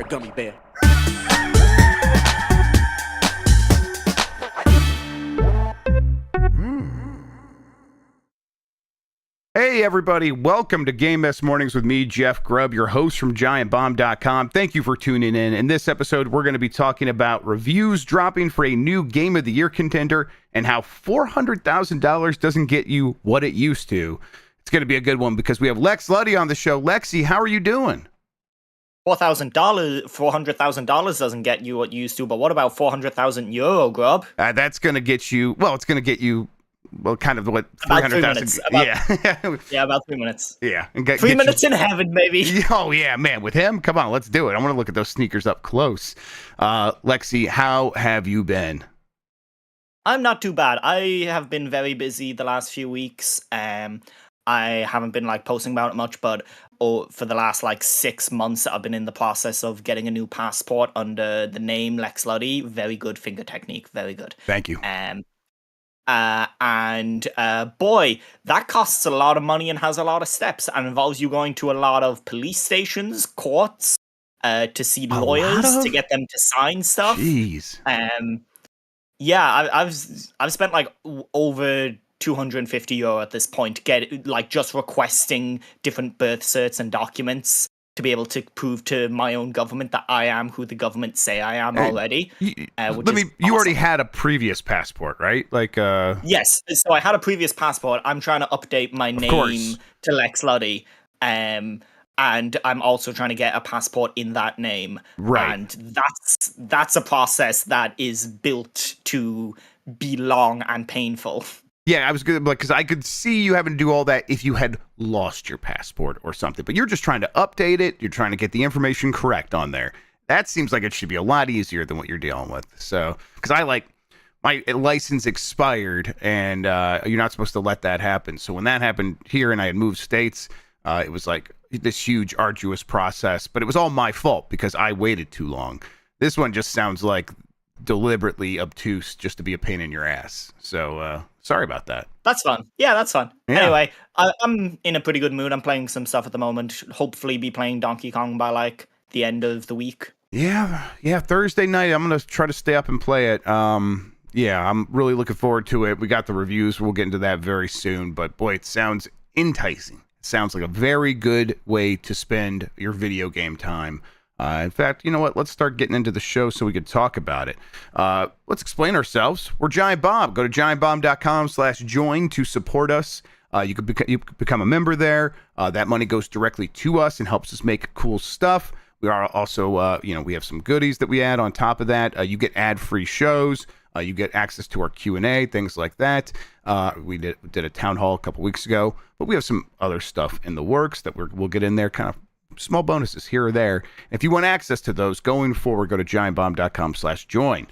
gummy bear. Hey everybody, welcome to Game Mess Mornings with me, Jeff Grubb, your host from GiantBomb.com. Thank you for tuning in. In this episode, we're going to be talking about reviews dropping for a new Game of the Year contender and how $400,000 doesn't get you what it used to. It's going to be a good one because we have Lex Luddy on the show. Lexi, how are you doing? $400,000 doesn't get you what you used to, but what about 400,000 euro, Grubb? That's going to get you, well, it's going to get you, well, kind of what, about 300,000. Yeah. Yeah, about 3 minutes. Yeah. And 3 minutes in heaven, maybe. Oh, yeah, man. With him? Come on, let's do it. I want to look at those sneakers up close. Lexi, how have you been? I'm not too bad. I have been very busy the last few weeks. I haven't been posting about it much, but for the last 6 months, I've been in the process of getting a new passport under the name Lex Luddy. Very good finger technique. Very good. Thank you. Boy, that costs a lot of money and has a lot of steps and involves you going to a lot of police stations, courts, to see lawyers to get them to sign stuff. Jeez. Yeah, I've spent over 250 euro at this point, just requesting different birth certs and documents to be able to prove to my own government that I am who the government say I am already. You already had a previous passport, right? Yes, so I had a previous passport. I'm trying to update my name to Lex Luddy, and I'm also trying to get a passport in that name. Right. And that's a process that is built to be long and painful. Yeah, I was good, because I could see you having to do all that if you had lost your passport or something. But you're just trying to update it. You're trying to get the information correct on there. That seems like it should be a lot easier than what you're dealing with. So, because my license expired, and you're not supposed to let that happen. So when that happened here, and I had moved states, it was this huge, arduous process. But it was all my fault because I waited too long. This one just sounds like deliberately obtuse just to be a pain in your ass. So sorry about that. That's fun. Yeah, that's fun. Yeah. Anyway, I'm in a pretty good mood. I'm playing some stuff at the moment. Hopefully be playing Donkey Kong by the end of the week. Yeah, Thursday night I'm gonna try to stay up and play it. Yeah, I'm really looking forward to it. We got the reviews, we'll get into that very soon, but boy, it sounds enticing. It sounds like a very good way to spend your video game time. In fact, you know what? Let's start getting into the show so we could talk about it. Let's explain ourselves. We're Giant Bomb. Go to giantbomb.com/join to support us. You could become a member there. That money goes directly to us and helps us make cool stuff. We are also, we have some goodies that we add on top of that. You get ad-free shows. You get access to our Q&A, things like that. We did a town hall a couple weeks ago, but we have some other stuff in the works that we'll get in there, kind of small bonuses here or there. If you want access to those going forward, go to giantbomb.com/join.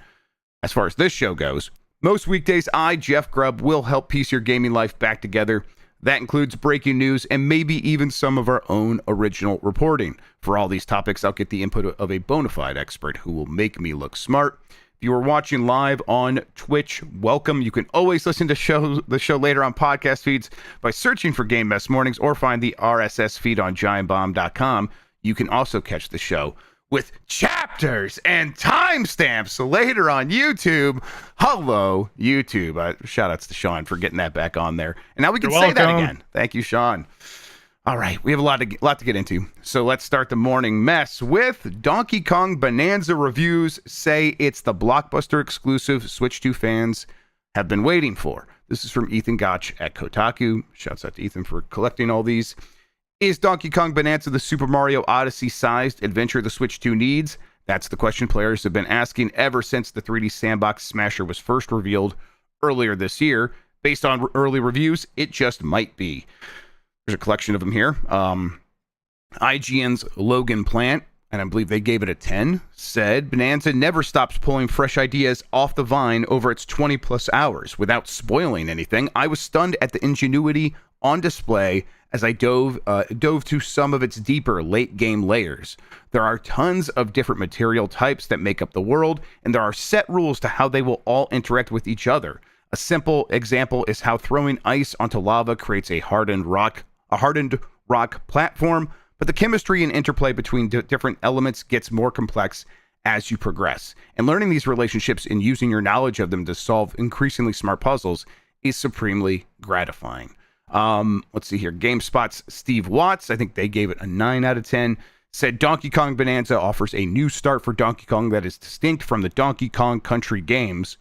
As far as this show goes, most weekdays, I, Jeff Grubb, will help piece your gaming life back together. That includes breaking news and maybe even some of our own original reporting. For all these topics, I'll get the input of a bona fide expert who will make me look smart. If you are watching live on Twitch, welcome. You can always listen to the show later on podcast feeds by searching for Game Mess Mornings or find the RSS feed on giantbomb.com. You can also catch the show with chapters and timestamps later on YouTube. Hello, YouTube. Shout outs to Sean for getting that back on there. And now we can say that again. Thank you, Sean. All right, we have a lot to get into. So let's start the morning mess with Donkey Kong Bananza reviews say it's the Blockbuster exclusive Switch 2 fans have been waiting for. This is from Ethan Gotch at Kotaku. Shouts out to Ethan for collecting all these. Is Donkey Kong Bananza the Super Mario Odyssey-sized adventure the Switch 2 needs? That's the question players have been asking ever since the 3D Sandbox Smasher was first revealed earlier this year. Based on early reviews, it just might be. There's a collection of them here. IGN's Logan Plant, and I believe they gave it a 10, said Bananza never stops pulling fresh ideas off the vine over its 20 plus hours. Without spoiling anything, I was stunned at the ingenuity on display as I dove to some of its deeper late game layers. There are tons of different material types that make up the world, and there are set rules to how they will all interact with each other. A simple example is how throwing ice onto lava creates a hardened rock platform, but the chemistry and interplay between different elements gets more complex as you progress. And learning these relationships and using your knowledge of them to solve increasingly smart puzzles is supremely gratifying. Let's see here. GameSpot's Steve Watts, I think they gave it a 9 out of 10, said Donkey Kong Bananza offers a new start for Donkey Kong that is distinct from the Donkey Kong Country games.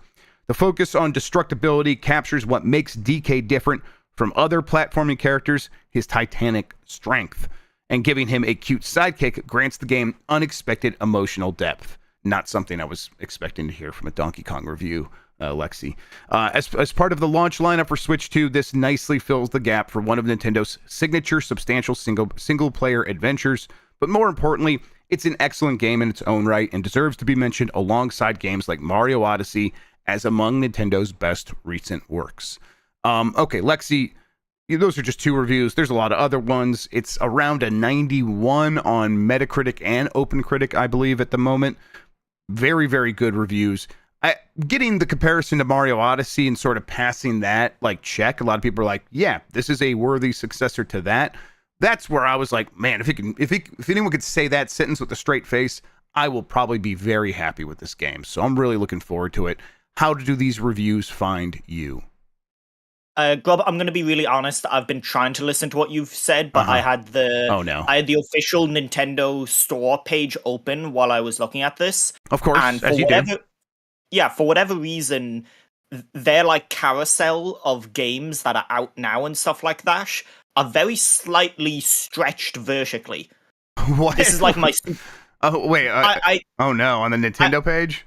The focus on destructibility captures what makes DK different from other platforming characters, his titanic strength. And giving him a cute sidekick grants the game unexpected emotional depth. Not something I was expecting to hear from a Donkey Kong review, Lexi. As part of the launch lineup for Switch 2, this nicely fills the gap for one of Nintendo's signature substantial single-player adventures. But more importantly, it's an excellent game in its own right and deserves to be mentioned alongside games like Mario Odyssey as among Nintendo's best recent works. Okay, Lexi, those are just 2 reviews. There's a lot of other ones. It's around a 91 on Metacritic and OpenCritic, I believe, at the moment. Very, very good reviews. Getting the comparison to Mario Odyssey and sort of passing that check. A lot of people are like, yeah, this is a worthy successor to that. That's where I was like, man, if anyone could say that sentence with a straight face, I will probably be very happy with this game. So I'm really looking forward to it. How do these reviews find you? Grubb, I'm going to be really honest. I've been trying to listen to what you've said, but I had the official Nintendo store page open while I was looking at this. Of course, and for whatever reason, their carousel of games that are out now and stuff like that are very slightly stretched vertically. What? This is my. Oh wait! Oh no! On the Nintendo page.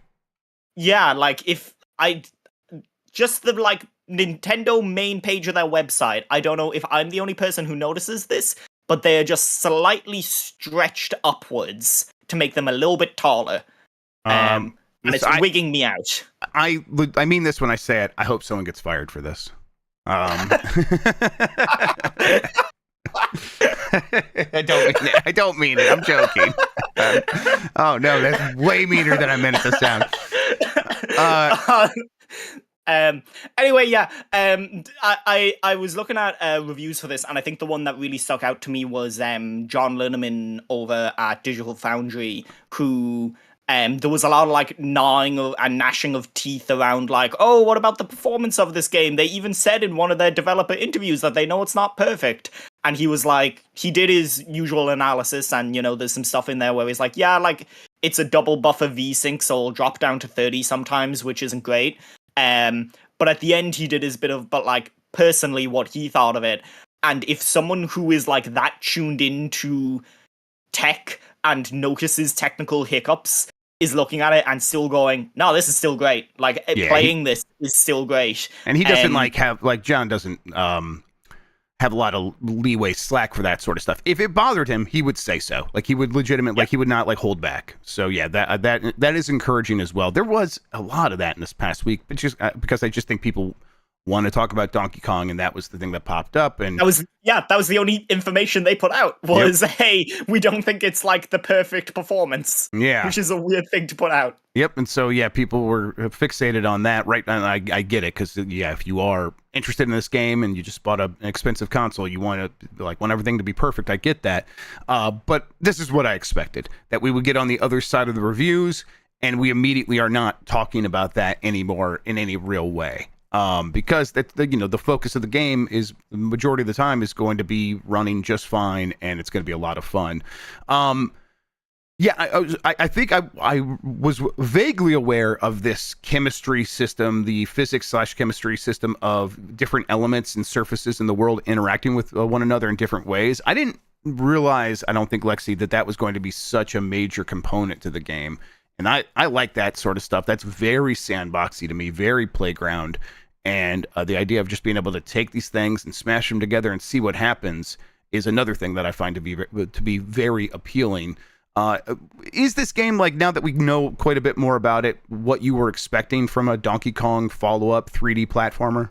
Yeah, if I just the Nintendo main page of their website, I don't know if I'm the only person who notices this, but they are just slightly stretched upwards to make them a little bit taller. And it's wigging me out. I mean this when I say it. I hope someone gets fired for this. I don't mean it. I'm joking. Oh no, that's way meaner than I meant it to sound. Anyway, yeah. I was looking at reviews for this, and I think the one that really stuck out to me was John Lineman over at Digital Foundry, who there was a lot of gnawing and gnashing of teeth around oh, what about the performance of this game? They even said in one of their developer interviews that they know it's not perfect. And he was he did his usual analysis, and there's some stuff in there where he's it's a double buffer VSync, so it'll drop down to 30 sometimes, which isn't great. But at the end, he did his bit of, personally what he thought of it. And if someone who is that tuned into tech and notices technical hiccups is looking at it and still going, no, this is still great. Playing this is still great. And he doesn't John doesn't have a lot of leeway slack for that sort of stuff. If it bothered him, he would say so. He would legitimately, he would not hold back. So yeah, that is encouraging as well. There was a lot of that in this past week, but just because I just think people want to talk about Donkey Kong, and that was the thing that popped up. And that was the only information they put out was, hey, we don't think it's the perfect performance. Yeah, which is a weird thing to put out. Yep, and so yeah, people were fixated on that, right? And I get it, because if you are interested in this game and you just bought an expensive console, you want to want everything to be perfect. I get that, but this is what I expected, that we would get on the other side of the reviews, and we immediately are not talking about that anymore in any real way. Because the focus of the game is the majority of the time is going to be running just fine, and it's going to be a lot of fun. I think I was vaguely aware of this chemistry system, the physics/chemistry system of different elements and surfaces in the world interacting with one another in different ways. I didn't realize, I don't think, Lexi, that was going to be such a major component to the game. And I like that sort of stuff. That's very sandboxy to me, very playground. And the idea of just being able to take these things and smash them together and see what happens is another thing that I find to be very appealing. Is this game, now that we know quite a bit more about it, what you were expecting from a Donkey Kong follow-up 3D platformer?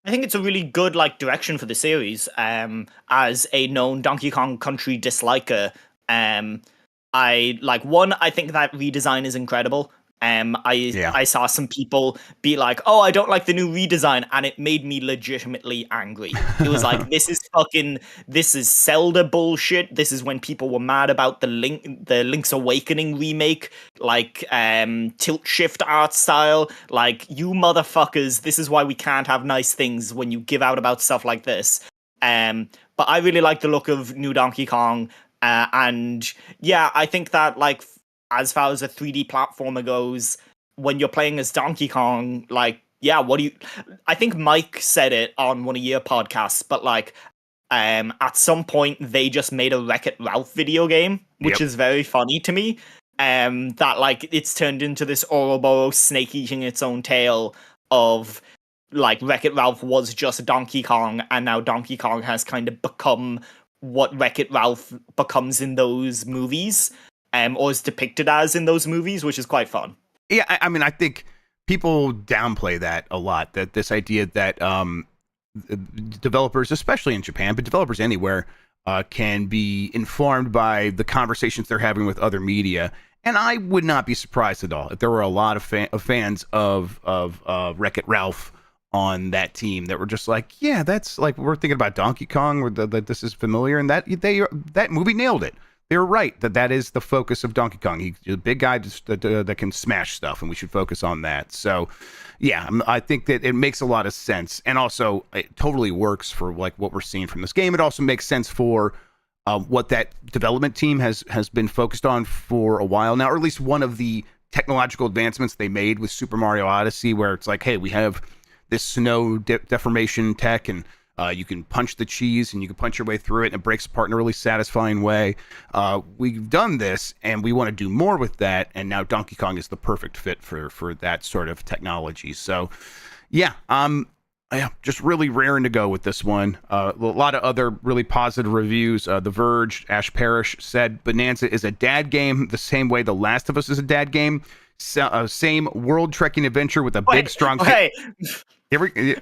I think it's a really good direction for the series. As a known Donkey Kong Country disliker, I think that redesign is incredible. Yeah. I saw some people be like, "Oh, I don't like the new redesign," and it made me legitimately angry. It was like, this is Zelda bullshit. This is when people were mad about the Link's Awakening remake, like tilt shift art style. Like, you motherfuckers, this is why we can't have nice things when you give out about stuff like this. But I really like the look of New Donkey Kong, and yeah, I think that like as far as a 3D platformer goes, when you're playing as Donkey Kong, like, yeah, I think Mike said it on one of your podcasts, but like, at some point they just made a Wreck-It Ralph video game, which is very funny to me. That like it's turned into this Ouroboros snake eating its own tail of like Wreck-It Ralph was just Donkey Kong, and now Donkey Kong has kind of become what Wreck-It Ralph becomes in those movies. Or is depicted as in those movies, which is quite fun. Yeah, I mean, I think people downplay that a lot. That this idea that developers, especially in Japan, but developers anywhere, can be informed by the conversations they're having with other media. And I would not be surprised at all if there were a lot of fans of Wreck-It Ralph on that team that were just like, yeah, that's like, we're thinking about Donkey Kong, or that this is familiar, and that movie nailed it. They were right that is the focus of Donkey Kong. He's a big guy that can smash stuff, and we should focus on that. So, yeah, I think that it makes a lot of sense, and also it totally works for like what we're seeing from this game. It also makes sense for what that development team has been focused on for a while now, or at least one of the technological advancements they made with Super Mario Odyssey, where it's like, hey, we have this snow deformation tech, and you can punch the cheese and you can punch your way through it, and it breaks apart in a really satisfying way. We've done this, and we want to do more with that, and now Donkey Kong is the perfect fit for that sort of technology. So, yeah, just really raring to go with this one. A lot of other really positive reviews. The Verge, Ash Parrish said, Bananza is a dad game the same way The Last of Us is a dad game. Same world-trekking adventure with a big, strong... Okay.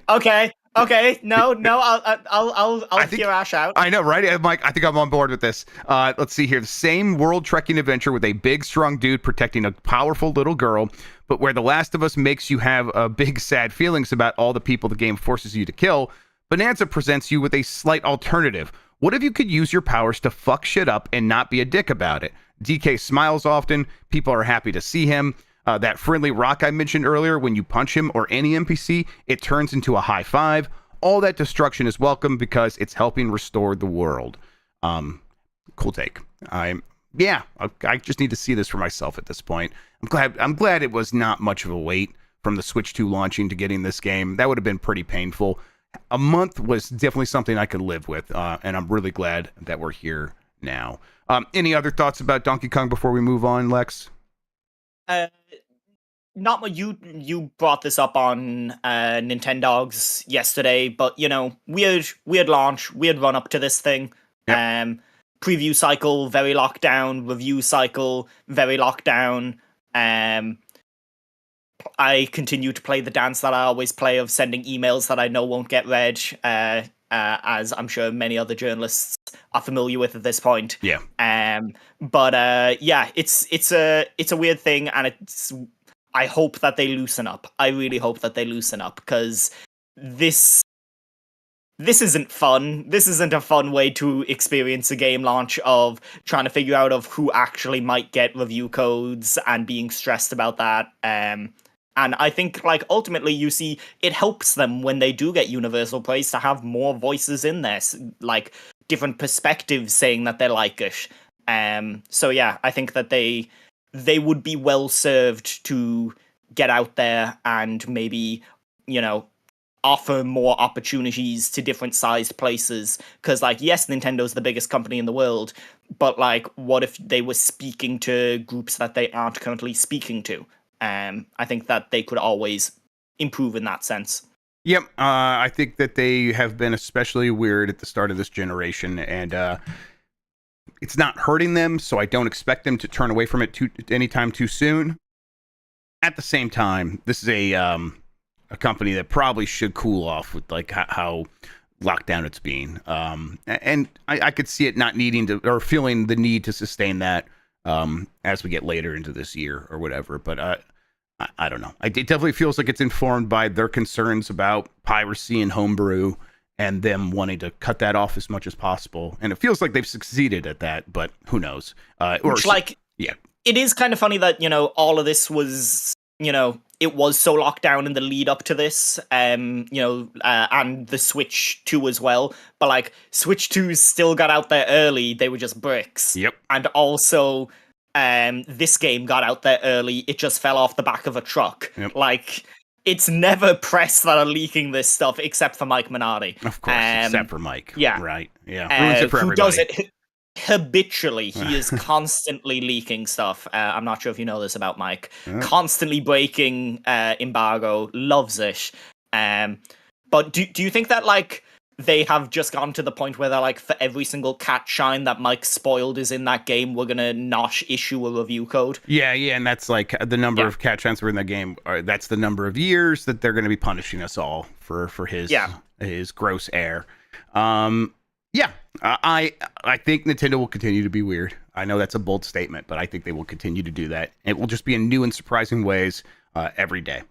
Okay. Okay, no, I'll hear Ash out. I know, right? I'm like, I think I'm on board with this. Let's see here. The same world-trekking adventure with a big, strong dude protecting a powerful little girl, but where The Last of Us makes you have big, sad feelings about all the people the game forces you to kill, Bananza presents you with a slight alternative. What if you could use your powers to fuck shit up and not be a dick about it? DK smiles often. People are happy to see him. That friendly rock I mentioned earlier, when you punch him or any NPC, it turns into a high five. All that destruction is welcome because it's helping restore the world. Cool take. I just need to see this for myself at this point. I'm glad it was not much of a wait from the Switch 2 launching to getting this game. That would have been pretty painful. A month was definitely something I could live with, and I'm really glad that we're here now. Any other thoughts about Donkey Kong before we move on, Lex? Not what you brought this up on Nintendogs yesterday, but you know, weird launch, weird run up to this thing. Yep. Preview cycle very locked down, review cycle very locked down. I continue to play the dance that I always play of sending emails that I know won't get read, as I'm sure many other journalists are familiar with at this point. Yeah. But yeah, it's a weird thing, and I hope that they loosen up. I really hope that they loosen up, because this isn't fun. This isn't a fun way to experience a game launch, of trying to figure out of who actually might get review codes and being stressed about that. And I think, like, ultimately you see it helps them when they do get universal praise to have more voices in there, like different perspectives saying that they like it. So yeah, I think that they would be well served to get out there and maybe, you know, offer more opportunities to different sized places. Because, like, yes, Nintendo's the biggest company in the world, but, like, what if they were speaking to groups that they aren't currently speaking to? I think that they could always improve in that sense. Yep, I think that they have been especially weird at the start of this generation, and it's not hurting them, so I don't expect them to turn away from it anytime too soon. At the same time, this is a company that probably should cool off with, like, how locked down it's being. And I could see it not needing to, or feeling the need to sustain that as we get later into this year or whatever. But I don't know. It definitely feels like it's informed by their concerns about piracy and homebrew and them wanting to cut that off as much as possible. And it feels like they've succeeded at that, but who knows? Yeah, it is kind of funny that, all of this was, it was so locked down in the lead up to this, and the Switch 2 as well. But like Switch 2 still got out there early. They were just bricks. Yep. And also, this game got out there early. It just fell off the back of a truck. Yep. Like, it's never press that are leaking this stuff except for Mike Minardi. Of course, except for Mike. Yeah. Right. Yeah. Ruins it for who everybody. does it habitually. He is constantly leaking stuff. I'm not sure if you know this about Mike. Yeah. Constantly breaking embargo. Loves it. But do you think that, like, they have just gone to the point where they're like, for every single cat shine that Mike spoiled is in that game, we're gonna not issue a review code? Yeah, and that's like the number of cat shines that were in the game. That's the number of years that they're going to be punishing us all for his gross air. I think Nintendo will continue to be weird. I know that's a bold statement, but I think they will continue to do that. It will just be in new and surprising ways every day.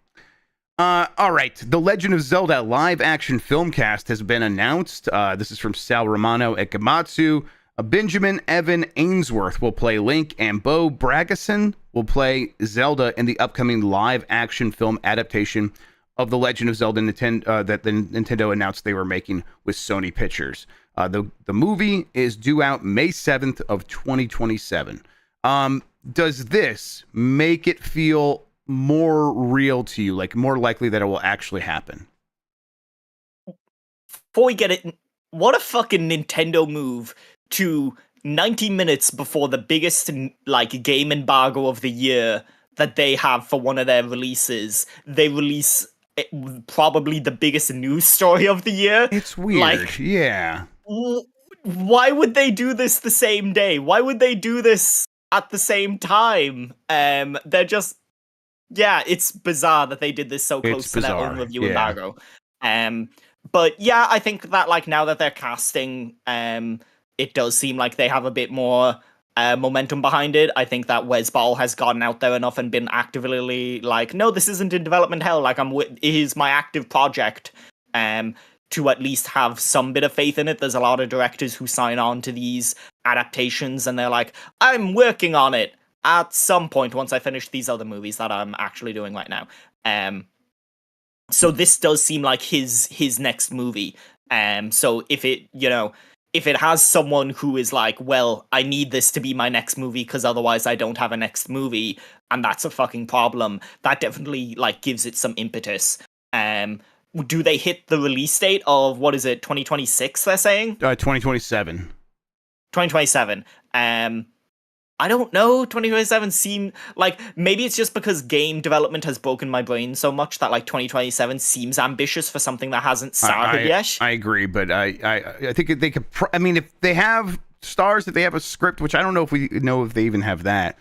All right, the Legend of Zelda live-action film cast has been announced. This is from Sal Romano at Gamatsu. Benjamin Evan Ainsworth will play Link, and Bo Bragason will play Zelda in the upcoming live-action film adaptation of the Legend of Zelda that the Nintendo announced they were making with Sony Pictures. The movie is due out May 7th of 2027. Does this make it feel more real to you, like more likely that it will actually happen? Before we get it, what a fucking Nintendo move to 90 minutes before the biggest like game embargo of the year that they have for one of their releases, they release probably the biggest news story of the year. It's weird. Like, yeah. Why would they do this the same day? Why would they do this at the same time? They're just, it's bizarre that they did this so close to their own review embargo. But yeah, I think that like now that they're casting, it does seem like they have a bit more momentum behind it. I think that Wes Ball has gotten out there enough and been actively like, no, this isn't in development hell. Like, it is my active project. To at least have some bit of faith in it. There's a lot of directors who sign on to these adaptations and they're like, I'm working on it at some point once I finish these other movies that I'm actually doing right now. So this does seem like his next movie. So if it has someone who is like, well, I need this to be my next movie because otherwise I don't have a next movie, and that's a fucking problem, that definitely like gives it some impetus. Do they hit the release date of, what is it, 2026, they're saying? 2027. 2027. I don't know, 2027 seem like, maybe it's just because game development has broken my brain so much that like 2027 seems ambitious for something that hasn't started yet. I agree, but I think they could, if they have stars, if they have a script, which I don't know if they even have that,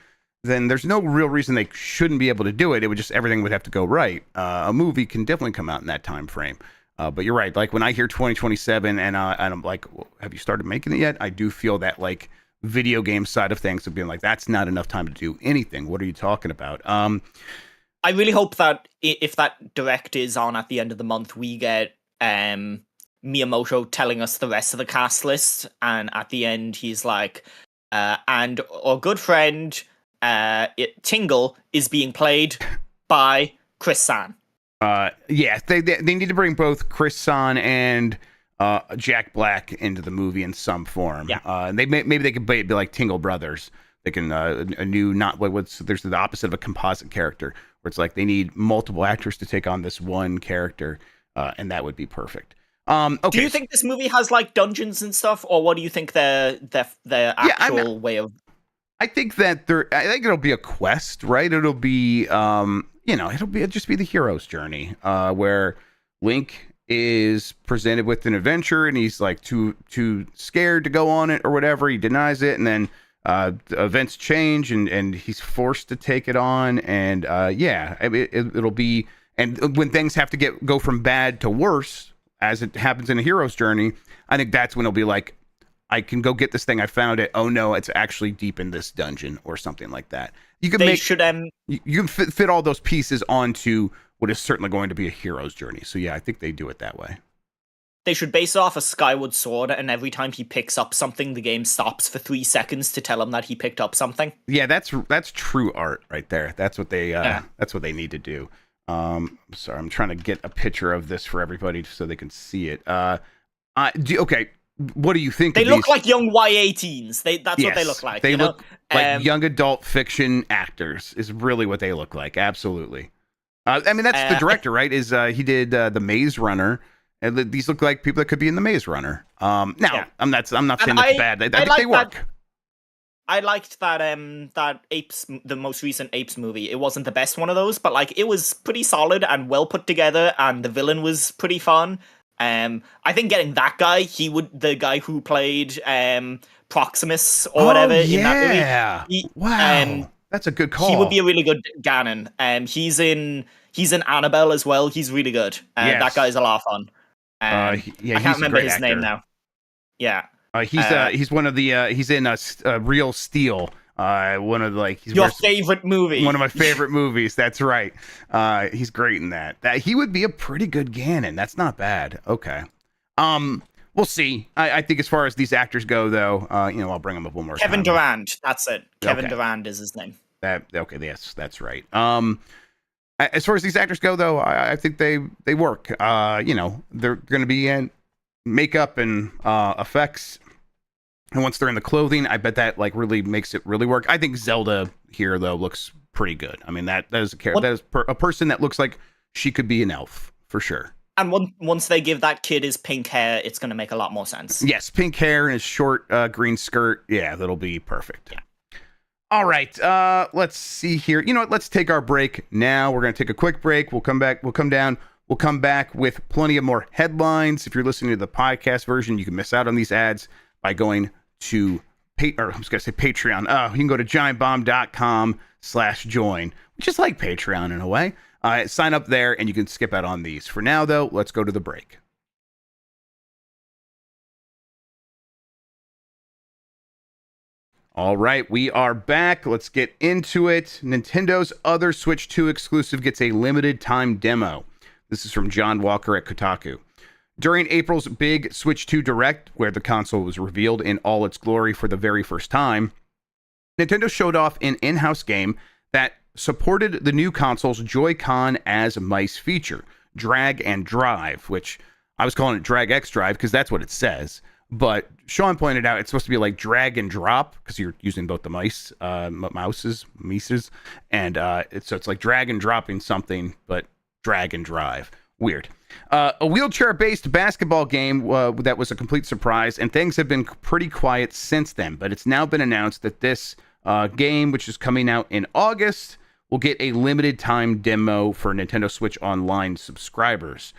then there's no real reason they shouldn't be able to do it. It would just, everything would have to go right. A movie can definitely come out in that time frame. But you're right. Like when I hear 2027 and I'm like, well, have you started making it yet? I do feel that like video game side of things of being like, that's not enough time to do anything. What are you talking about? I really hope that if that direct is on at the end of the month, we get Miyamoto telling us the rest of the cast list. And at the end, he's like, and our good friend, Tingle is being played by Chris San. Yeah, they need to bring both Chris San and Jack Black into the movie in some form. Yeah, and maybe they could be like Tingle Brothers. They can a new, not what's there's the opposite of a composite character where it's like they need multiple actors to take on this one character, and that would be perfect. Okay. Do you think this movie has like dungeons and stuff, or what do you think their actual way of? I think that I think it'll be a quest, right? It'll be, it'll just be the hero's journey, where Link is presented with an adventure and he's like too scared to go on it or whatever. He denies it, and then events change and he's forced to take it on. And it'll be, and when things have to go from bad to worse, as it happens in a hero's journey, I think that's when it'll be like, I can go get this thing. I found it. Oh no, it's actually deep in this dungeon or something like that. You can you can fit all those pieces onto what is certainly going to be a hero's journey. So yeah, I think they do it that way. They should base it off a Skyward Sword, and every time he picks up something, the game stops for 3 seconds to tell him that he picked up something. Yeah, that's true art right there. That's what they that's what they need to do. Sorry, I'm trying to get a picture of this for everybody so they can see it. Okay, what do you think? They look like young YA teens. That's what they look like. They look like young adult fiction actors. Is really what they look like. Absolutely. I mean, that's the director, right? He did the Maze Runner. And these look like people that could be in the Maze Runner. I'm not saying it's bad. I think they work. I liked that Apes, the most recent Apes movie. It wasn't the best one of those, but like it was pretty solid and well put together, and the villain was pretty fun. I think getting that guy, the guy who played Proximus or whatever in that movie. Wow, that's a good call. He would be a really good Ganon. He's in Annabelle as well. He's really good. That guy's a lot of fun. I can't remember his name now. Yeah. He's one of the he's in Real Steel. One of your favorite movie. One of my favorite movies. That's right. He's great in that. He would be a pretty good Ganon. That's not bad. Okay. We'll see. I think as far as these actors go, though, I'll bring them up one more time. Kevin Durand. That's it. Kevin Durand is his name. Yes, that's right. As far as these actors go, though, I think they work. They're going to be in makeup and effects, and once they're in the clothing, I bet that really makes it really work. I think Zelda here, though, looks pretty good. I mean, that is a person that looks like she could be an elf for sure. And once they give that kid his pink hair, it's going to make a lot more sense. Yes, pink hair and his short green skirt. Yeah, that'll be perfect. Yeah. All right, let's see here. You know what? Let's take our break now. We're going to take a quick break. We'll come back. We'll come back with plenty of more headlines. If you're listening to the podcast version, you can miss out on these ads by going to Patreon. You can go to giantbomb.com/join, which is like Patreon in a way. Sign up there and you can skip out on these. For now, though, let's go to the break. All right, we are back. Let's get into it. Nintendo's other Switch 2 exclusive gets a limited time demo. This is from John Walker at Kotaku. During April's big Switch 2 Direct, where the console was revealed in all its glory for the very first time, Nintendo showed off an in-house game that supported the new console's Joy-Con as mice feature, Drag and Drive, which I was calling it Drag X Drive because that's what it says. But Sean pointed out it's supposed to be like drag and drop because you're using both the mice, mices, and so it's like drag and dropping something, but drag and drive. Weird. A wheelchair-based basketball game that was a complete surprise, and things have been pretty quiet since then. But it's now been announced that this game, which is coming out in August, will get a limited time demo for Nintendo Switch Online subscribers.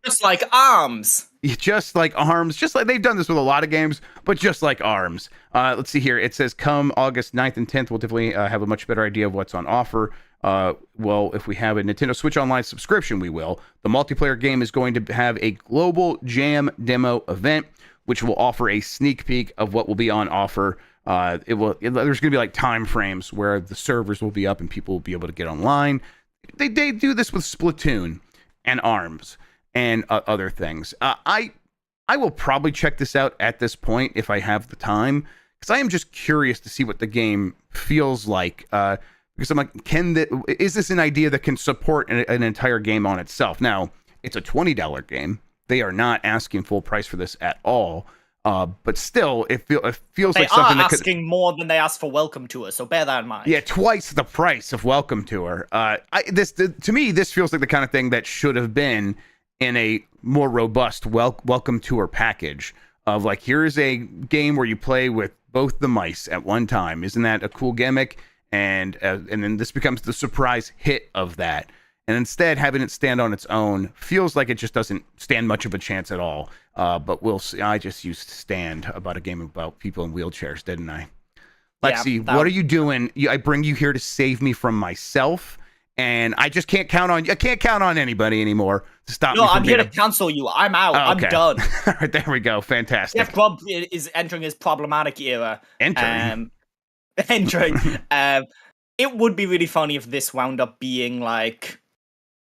Just like ARMS. Just like ARMS. Just like they've done this with a lot of games, but just like ARMS. Let's see here. It says come August 9th and 10th, we'll definitely have a much better idea of what's on offer. Well, if we have a Nintendo Switch Online subscription, we will. The multiplayer game is going to have a global jam demo event, which will offer a sneak peek of what will be on offer. There's going to be like time frames where the servers will be up and people will be able to get online. They do this with Splatoon and ARMS and other things. I will probably check this out at this point if I have the time, because I am just curious to see what the game feels like. Because I'm like, is this an idea that can support an entire game on itself? Now, it's a $20 game. They are not asking full price for this at all. But still, it feels like something that could... They are asking more than they asked for Welcome Tour, so bear that in mind. Yeah, twice the price of Welcome Tour. To me, this feels like the kind of thing that should have been in a more robust Welcome Tour package of like, here's a game where you play with both the mice at one time. Isn't that a cool gimmick? And then this becomes the surprise hit of that. And instead, having it stand on its own feels like it just doesn't stand much of a chance at all. But we'll see. I just used Stand about a game about people in wheelchairs, didn't I? Lexi, what are you doing? I bring you here to save me from myself, and I just can't count on. I can't count on anybody anymore to stop me. No, from I'm here to cancel you. I'm out. Oh, okay. I'm done. All right, there we go. Fantastic. Jeff Grubb is entering his problematic era. Entering. It would be really funny if this wound up being like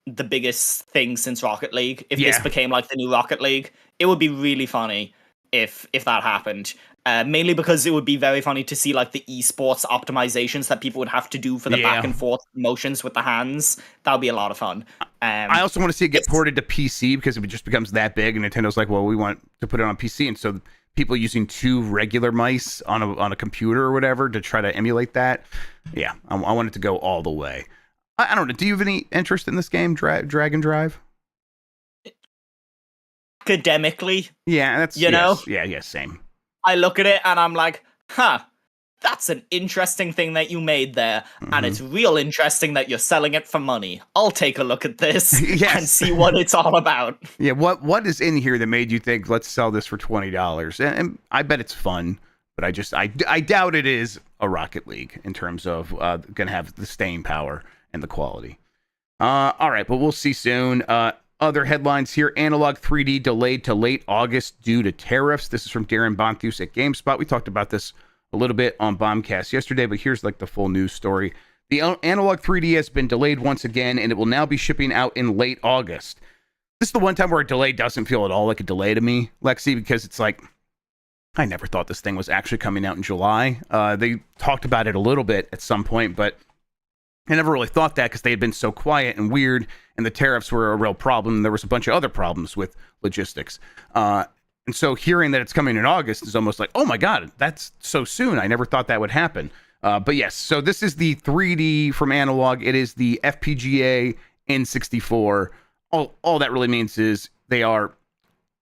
the biggest thing since Rocket League. If this became like the new Rocket League, it would be really funny if that happened. Mainly because it would be very funny to see like the esports optimizations that people would have to do for the back and forth motions with the hands. That would be a lot of fun. I also want to see it get ported to PC because if it just becomes that big, and Nintendo's like, well, we want to put it on PC, and so people using 2 regular mice on a computer or whatever to try to emulate that. Yeah, I want it to go all the way. I don't know. Do you have any interest in this game, Dragon Drive? Academically, yeah, that's yeah, same. I look at it and I'm like, that's an interesting thing that you made there, and it's real interesting that you're selling it for money. I'll take a look at this and see what it's all about. Yeah, what is in here that made you think, let's sell this for $20? And I bet it's fun, but I doubt it is a Rocket League in terms of going to have the staying power and the quality. All right, but we'll see soon. Other headlines here. Analogue 3D delayed to late August due to tariffs. This is from Darren Bonthus at GameSpot. We talked about this a little bit on Bombcast yesterday, but here's like the full news story. The Analogue 3D has been delayed once again, and it will now be shipping out in late August. This is the one time where a delay doesn't feel at all like a delay to me, Lexi, because it's like, I never thought this thing was actually coming out in July. They talked about it a little bit at some point, but I never really thought that because they had been so quiet and weird, and the tariffs were a real problem. There was a bunch of other problems with logistics. And so hearing that it's coming in August is almost like, oh my God, that's so soon. I never thought that would happen. But yes, so this is the 3D from Analogue. It is the FPGA N64. All that really means is they are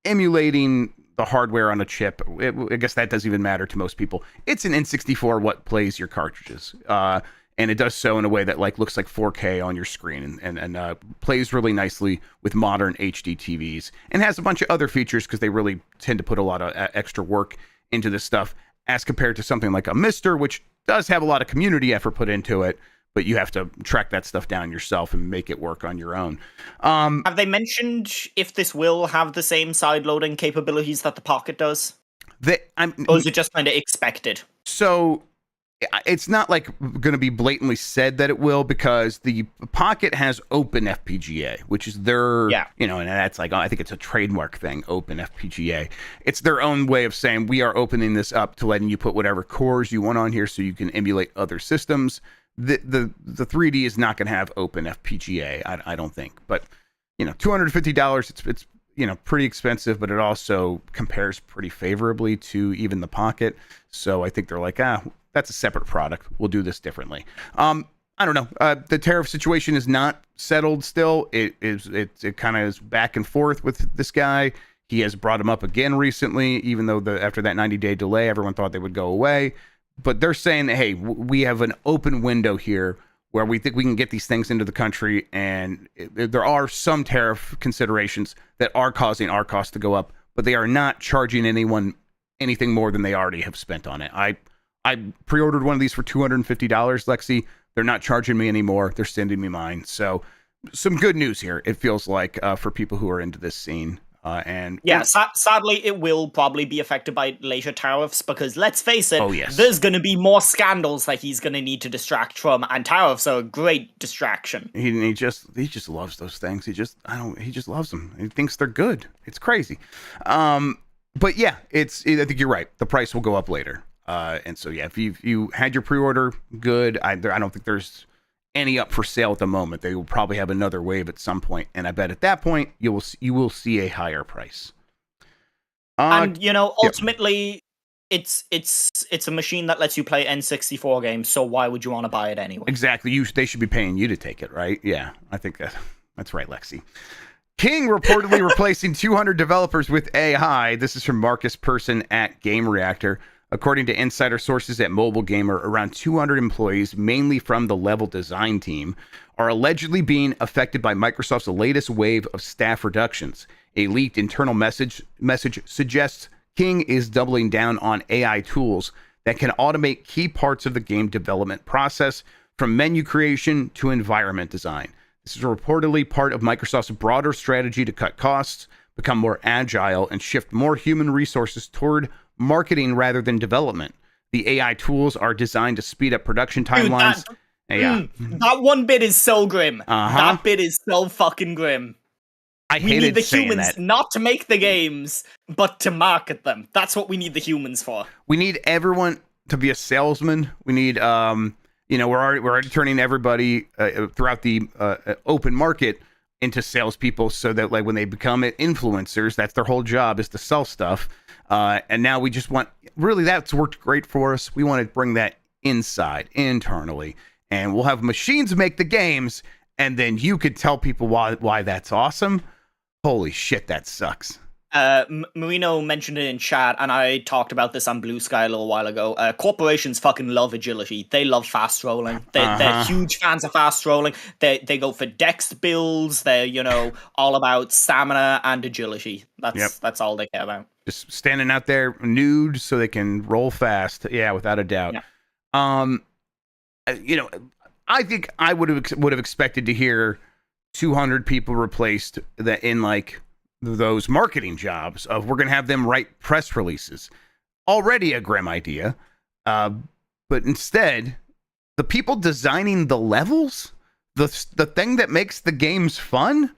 emulating the hardware on a chip. I guess that doesn't even matter to most people. It's an N64 what plays your cartridges. And it does so in a way that like looks like 4K on your screen and plays really nicely with modern HD TVs, and has a bunch of other features because they really tend to put a lot of extra work into this stuff as compared to something like a Mister, which does have a lot of community effort put into it, but you have to track that stuff down yourself and make it work on your own. Have they mentioned if this will have the same side loading capabilities that the Pocket does? Or is it just kind of expected? So it's not like going to be blatantly said that it will, because the Pocket has Open FPGA, which is their, and that's like, I think it's a trademark thing, Open FPGA. It's their own way of saying, we are opening this up to letting you put whatever cores you want on here so you can emulate other systems. The 3D is not going to have Open FPGA, I don't think. But, $250, it's pretty expensive, but it also compares pretty favorably to even the Pocket. So I think they're like, that's a separate product. We'll do this differently. I don't know. The tariff situation is not settled still. It kind of is back and forth with this guy. He has brought him up again recently, even though after that 90-day delay, everyone thought they would go away. But they're saying that, hey, we have an open window here where we think we can get these things into the country, and there are some tariff considerations that are causing our costs to go up, but they are not charging anyone anything more than they already have spent on it. I pre-ordered one of these for $250, Lexi. They're not charging me anymore. They're sending me mine. So some good news here, it feels like, for people who are into this scene. Sadly, it will probably be affected by later tariffs, because let's face it, there's going to be more scandals that he's going to need to distract from, and tariffs are a great distraction. He just loves those things. He just loves them. He thinks they're good. It's crazy. But yeah, I think you're right. The price will go up later. And so, if you had your pre-order, good. I don't think there's any up for sale at the moment. They will probably have another wave at some point, and I bet at that point you will see a higher price. Ultimately, it's a machine that lets you play N64 games. So why would you want to buy it anyway? Exactly. They should be paying you to take it, right? Yeah, I think that's right, Lexi. King reportedly replacing 200 developers with AI. This is from Marcus Persson at Game Reactor. According to insider sources at Mobile Gamer, around 200 employees, mainly from the level design team, are allegedly being affected by Microsoft's latest wave of staff reductions. A leaked internal message suggests King is doubling down on AI tools that can automate key parts of the game development process, from menu creation to environment design. This is reportedly part of Microsoft's broader strategy to cut costs, become more agile, and shift more human resources toward marketing rather than development. The AI tools are designed to speed up production timelines. That one bit is so grim. That bit is so fucking grim. We need the humans not to make the games, but to market them. That's what we need the humans for. We need everyone to be a salesman. We need, we're already turning everybody throughout the open market into salespeople, so that like when they become influencers, that's their whole job, is to sell stuff. And now we just want, really, that's worked great for us. We want to bring that internally, and we'll have machines make the games, and then you could tell people why that's awesome. Holy shit, that sucks. Marino mentioned it in chat, and I talked about this on Blue Sky a little while ago. Corporations fucking love agility. They love fast rolling. They're huge fans of fast rolling. They go for dex builds. They're, all about stamina and agility. That's all they care about. Just standing out there nude so they can roll fast. Yeah, without a doubt. Yeah. I think I would have expected to hear 200 people replaced in like those marketing jobs of, we're going to have them write press releases. Already a grim idea. But instead, the people designing the levels, the thing that makes the games fun,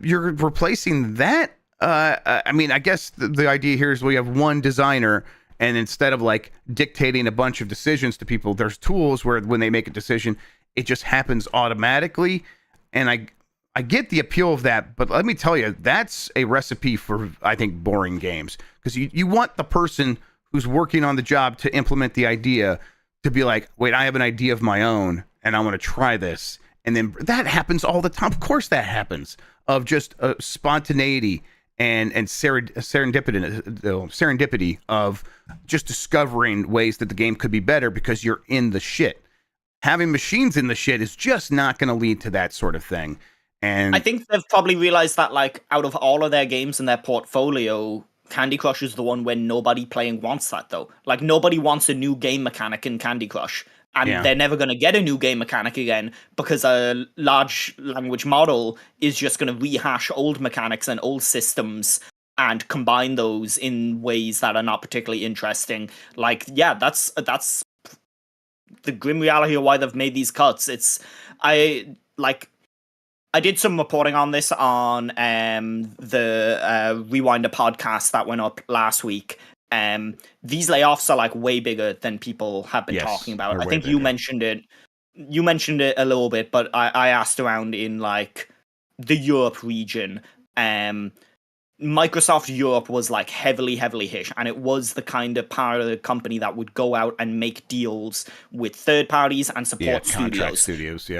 you're replacing that. I guess the idea here is we have one designer, and instead of like dictating a bunch of decisions to people, there's tools where when they make a decision, it just happens automatically. And I get the appeal of that, but let me tell you, that's a recipe for, I think, boring games. Because you want the person who's working on the job to implement the idea to be like, wait, I have an idea of my own, and I want to try this. And then that happens all the time. Of course that happens, of just spontaneity and serendipity of just discovering ways that the game could be better because you're in the shit. Having machines in the shit is just not going to lead to that sort of thing. And I think they've probably realized that, like, out of all of their games in their portfolio, Candy Crush is the one where nobody playing wants that, though. Like, nobody wants a new game mechanic in Candy Crush. And they're never going to get a new game mechanic again, because a large language model is just going to rehash old mechanics and old systems and combine those in ways that are not particularly interesting. Like, yeah, that's the grim reality of why they've made these cuts. I did some reporting on this on the Rewinder podcast that went up last week. These layoffs are like way bigger than people have been talking about. I think you mentioned it. You mentioned it a little bit, but I asked around in like the Europe region. Microsoft Europe was like heavily hit, and it was the kind of part of the company that would go out and make deals with third parties and support studios.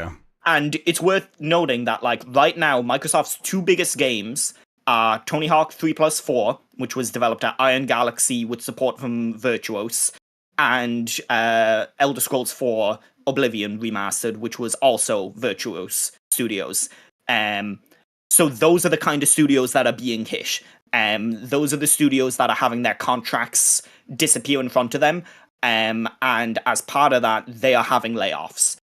And it's worth noting that, like, right now, Microsoft's two biggest games are Tony Hawk 3+4, which was developed at Iron Galaxy with support from Virtuos, and Elder Scrolls 4 Oblivion Remastered, which was also Virtuos Studios. So those are the kind of studios that are being hit. Those are the studios that are having their contracts disappear in front of them. And as part of that, they are having layoffs.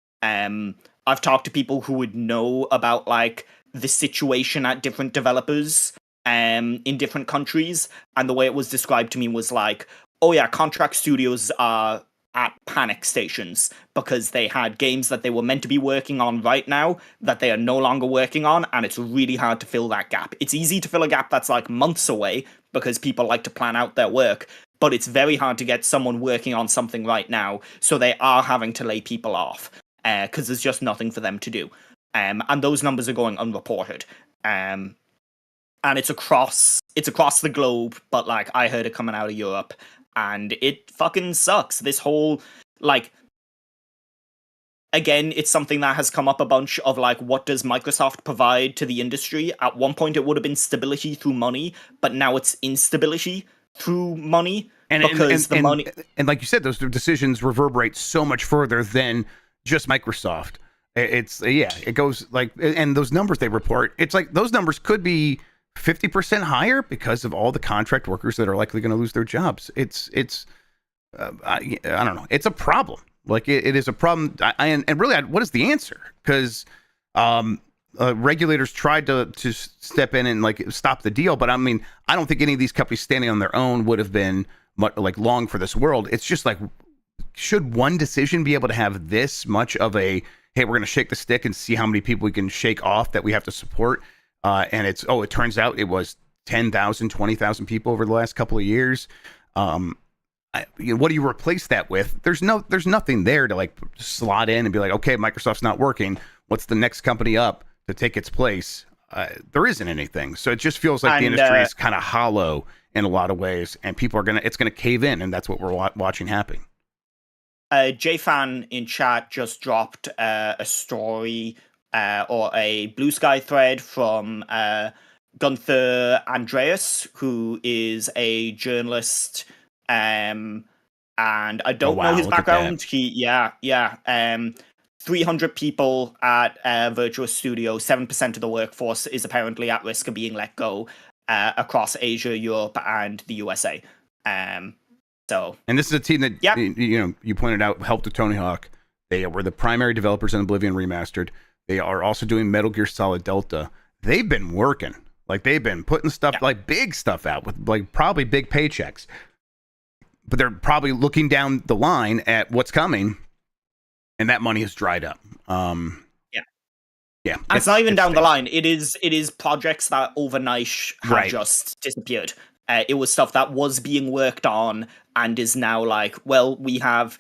I've talked to people who would know about like the situation at different developers in different countries, and the way it was described to me was like, oh yeah, contract studios are at panic stations because they had games that they were meant to be working on right now that they are no longer working on, and it's really hard to fill that gap. It's easy to fill a gap that's like months away because people like to plan out their work, but it's very hard to get someone working on something right now, so they are having to lay people off. Because there's just nothing for them to do. And those numbers are going unreported. And it's across the globe, but like I heard it coming out of Europe, and it fucking sucks. This whole, like, again, it's something that has come up a bunch of like, what does Microsoft provide to the industry? At one point it would have been stability through money, but now it's instability through money. And money, and like you said, those decisions reverberate so much further than just Microsoft. It goes like, and those numbers they report, it's like those numbers could be 50% higher because of all the contract workers that are likely going to lose their jobs. I don't know. It's a problem. Like it is a problem. And really, what is the answer? Because regulators tried to step in and like stop the deal, but I mean, I don't think any of these companies standing on their own would have been like long for this world. It's just like, should one decision be able to have this much of a, hey, we're going to shake the stick and see how many people we can shake off that we have to support? And it turns out it was 10,000, 20,000 people over the last couple of years. What do you replace that with? There's nothing there to like slot in and be like, okay, Microsoft's not working. What's the next company up to take its place? There isn't anything. So it just feels like the industry is kind of hollow in a lot of ways, and people it's going to cave in, and that's what we're watching happen. JFan in chat just dropped a story or a Blue Sky thread from Gunther Andreas, who is a journalist, and I don't know his background. 300 people at Virtuous Studio, 7% of the workforce is apparently at risk of being let go across Asia, Europe, and the USA. And this is a team that you pointed out helped Tony Hawk. They were the primary developers in Oblivion Remastered. They are also doing Metal Gear Solid Delta. They've been working, like they've been putting stuff like big stuff out with like probably big paychecks, but they're probably looking down the line at what's coming, and that money has dried up. Yeah, and it's not even down the line. It is projects that overnight have just disappeared. It was stuff that was being worked on and is now like, well, we have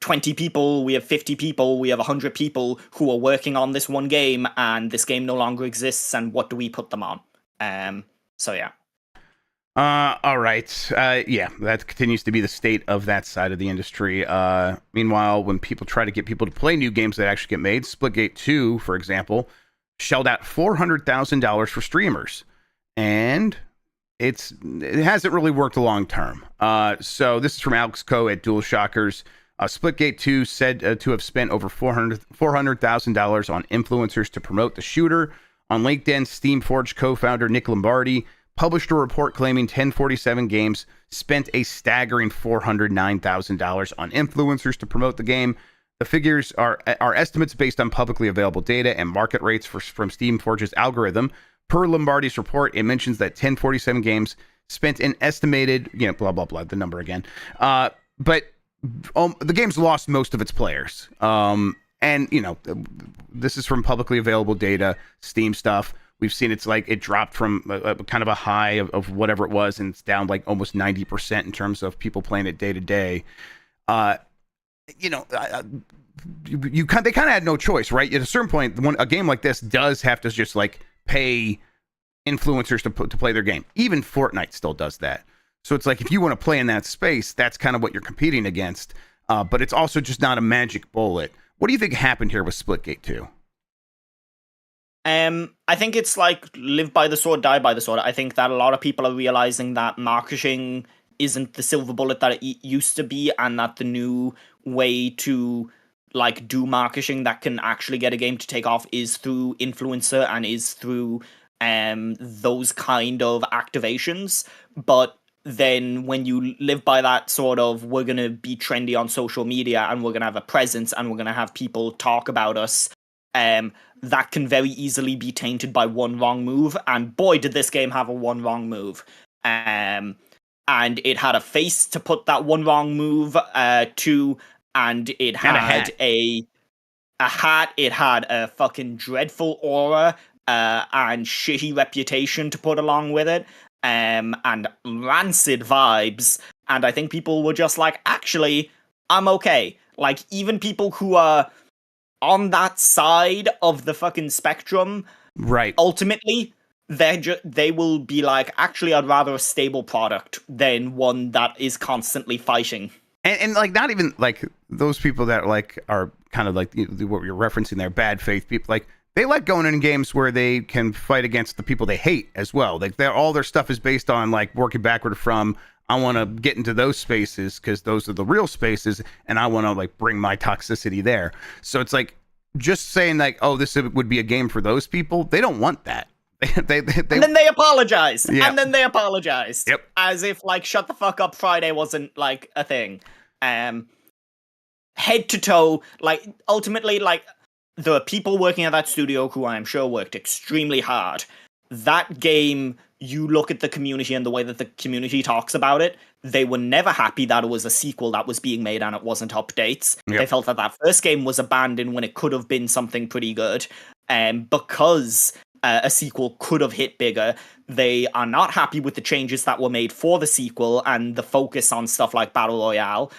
20 people, we have 50 people, we have 100 people who are working on this one game, and this game no longer exists, and what do we put them on? So yeah. All right. Yeah, that continues to be the state of that side of the industry. Meanwhile, when people try to get people to play new games that actually get made, Splitgate 2, for example, shelled out $400,000 for streamers. And it hasn't really worked long term. So this is from Alex Coe at Dual Shockers. Splitgate 2 said to have spent over $400,000 on influencers to promote the shooter. On LinkedIn, Steamforge co-founder Nick Lombardi published a report claiming 1047 Games spent a staggering $409,000 on influencers to promote the game. The figures are estimates based on publicly available data and market rates from Steamforge's algorithm. Per Lombardi's report, it mentions that 1047 Games spent an estimated, blah, blah, blah, the number again. But the game's lost most of its players. And, this is from publicly available data, Steam stuff. We've seen it dropped from kind of a high of whatever it was, and it's down like almost 90% in terms of people playing it day to day. They kind of had no choice, right? At a certain point, a game like this does have to just like pay influencers to play their game. Even Fortnite still does that. So it's like, if you want to play in that space, that's kind of what you're competing against. But it's also just not a magic bullet. What do you think happened here with Splitgate 2? I think it's like live by the sword, die by the sword. I think that a lot of people are realizing that marketing isn't the silver bullet that it used to be, and that the new way to like do marketing that can actually get a game to take off is through influencer and is through those kind of activations. But then when you live by that sort of, we're going to be trendy on social media and we're going to have a presence and we're going to have people talk about us, that can very easily be tainted by one wrong move. And boy, did this game have a one wrong move. And it had a face to put that one wrong move to, and it had a hat. It had a fucking dreadful aura and shitty reputation to put along with it, and rancid vibes. And I think people were just like, actually, I'm okay. Like, even people who are on that side of the fucking spectrum, right? Ultimately, they will be like, actually, I'd rather a stable product than one that is constantly fighting. And like, not even like those people that like are kind of like what you're referencing there, bad faith people. Like, they like going in games where they can fight against the people they hate as well. Like, all their stuff is based on like working backward from, I want to get into those spaces because those are the real spaces, and I want to like bring my toxicity there. So it's like, just saying like, oh, this would be a game for those people. They don't want that. they and then they apologize. Yeah. And then they apologized. Yep. As if like, shut the fuck up, Friday wasn't like a thing. head to toe, like, ultimately, like, there are people working at that studio who I'm sure worked extremely hard. That game, you look at the community and the way that the community talks about it, they were never happy that it was a sequel that was being made and it wasn't updates. Yep. They felt that that first game was abandoned when it could have been something pretty good. And because a sequel could have hit bigger, they are not happy with the changes that were made for the sequel and the focus on stuff like Battle Royale.